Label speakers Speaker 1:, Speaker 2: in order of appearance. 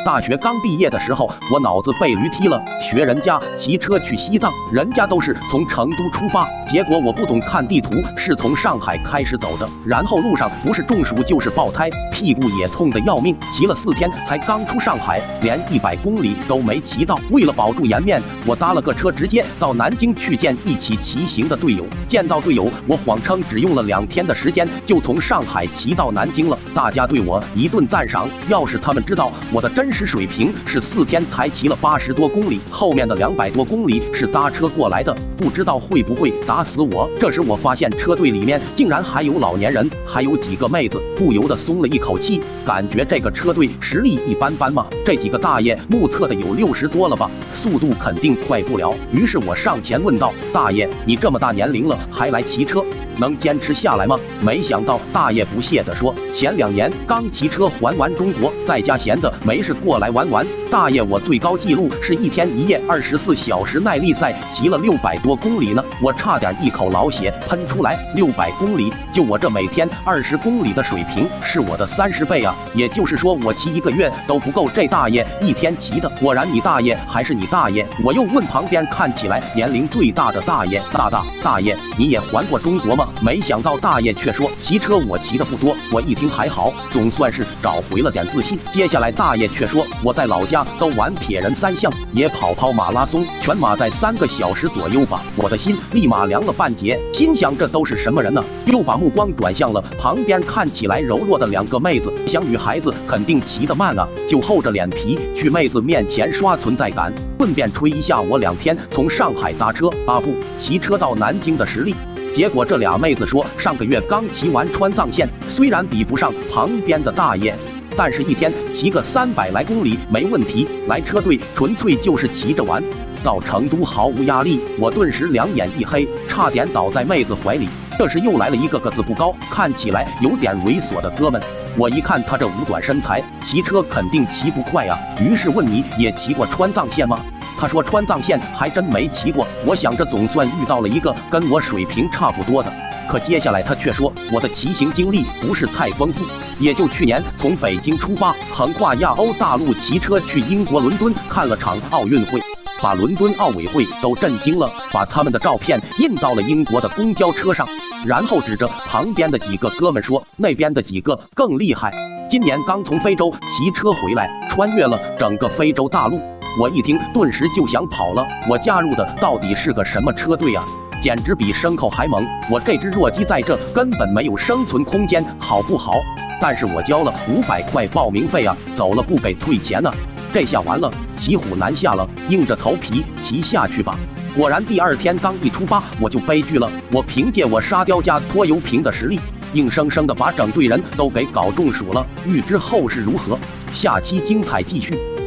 Speaker 1: 大学刚毕业的时候，我脑子被驴踢了，学人家骑车去西藏，人家都是从成都出发，结果我不懂看地图，是从上海开始走的，然后路上不是中暑就是爆胎，屁股也痛得要命，骑了4天才刚出上海，连100公里都没骑到。为了保住颜面，我搭了个车直接到南京去见一起骑行的队友。见到队友，我谎称只用了2天的时间就从上海骑到南京了，大家对我一顿赞赏。要是他们知道我的真实水平是4天才骑了80多公里，后面的200多公里是搭车过来的，不知道会不会打死我。这时我发现车队里面竟然还有老年人，还有几个妹子，不由得松了一口气，感觉这个车队实力一般般嘛。这几个大爷目测的有60多了吧，速度肯定快不了。于是我上前问道：“大爷，你这么大年龄了还来骑车，能坚持下来吗？”没想到大爷不屑地说：“前2年刚骑车环完中国，在家闲的没事过来玩玩。大爷，我最高纪录是1天1夜24小时耐力赛，骑了600多公里呢。”我差点一口老血喷出来，600公里，就我这每天20公里的水平，是我的30倍啊！也就是说，我骑1个月都不够这大爷1天骑的。果然，你大爷还是你大爷。我又问旁边看起来年龄最大的大爷：“大爷，你也环过中国吗？”没想到大爷却说：“骑车我骑的不多。”我一听还好，总算是找回了点自信。接下来大爷却说：“我在老家都玩铁人3项，也跑马拉松，全马在3个小时左右吧。”我的心立马凉了半截，心想这都是什么人呢？又把目光转向了旁边看起来柔弱的2个妹子，想女孩子肯定骑得慢啊，就厚着脸皮去妹子面前刷存在感，顺便吹一下我2天从上海搭车骑车到南京的实力。结果这俩妹子说上个月刚骑完川藏线，虽然比不上旁边的大爷，但是1天骑个300来公里没问题，来车队纯粹就是骑着玩。到成都毫无压力，我顿时两眼一黑，差点倒在妹子怀里。这时又来了一个个子不高，看起来有点猥琐的哥们。我一看他这五短身材，骑车肯定骑不快啊，于是问：“你也骑过川藏线吗？”他说：“川藏线还真没骑过。”我想着总算遇到了一个跟我水平差不多的，可接下来他却说我的骑行经历不是太丰富，也就去年从北京出发，横跨亚欧大陆骑车去英国伦敦看了场奥运会，把伦敦奥委会都震惊了，把他们的照片印到了英国的公交车上，然后指着旁边的几个哥们说：“那边的几个更厉害，今年刚从非洲骑车回来，穿越了整个非洲大陆。”我一听顿时就想跑了，我加入的到底是个什么车队啊？简直比牲口还猛，我这只弱鸡在这根本没有生存空间，好不好？但是我交了500块报名费啊，走了不给退钱呢。这下完了，骑虎难下了，硬着头皮骑下去吧。果然第2天刚一出发，我就悲剧了。我凭借我沙雕加拖油瓶的实力，硬生生的把整队人都给搞中暑了。欲知后事如何，下期精彩继续。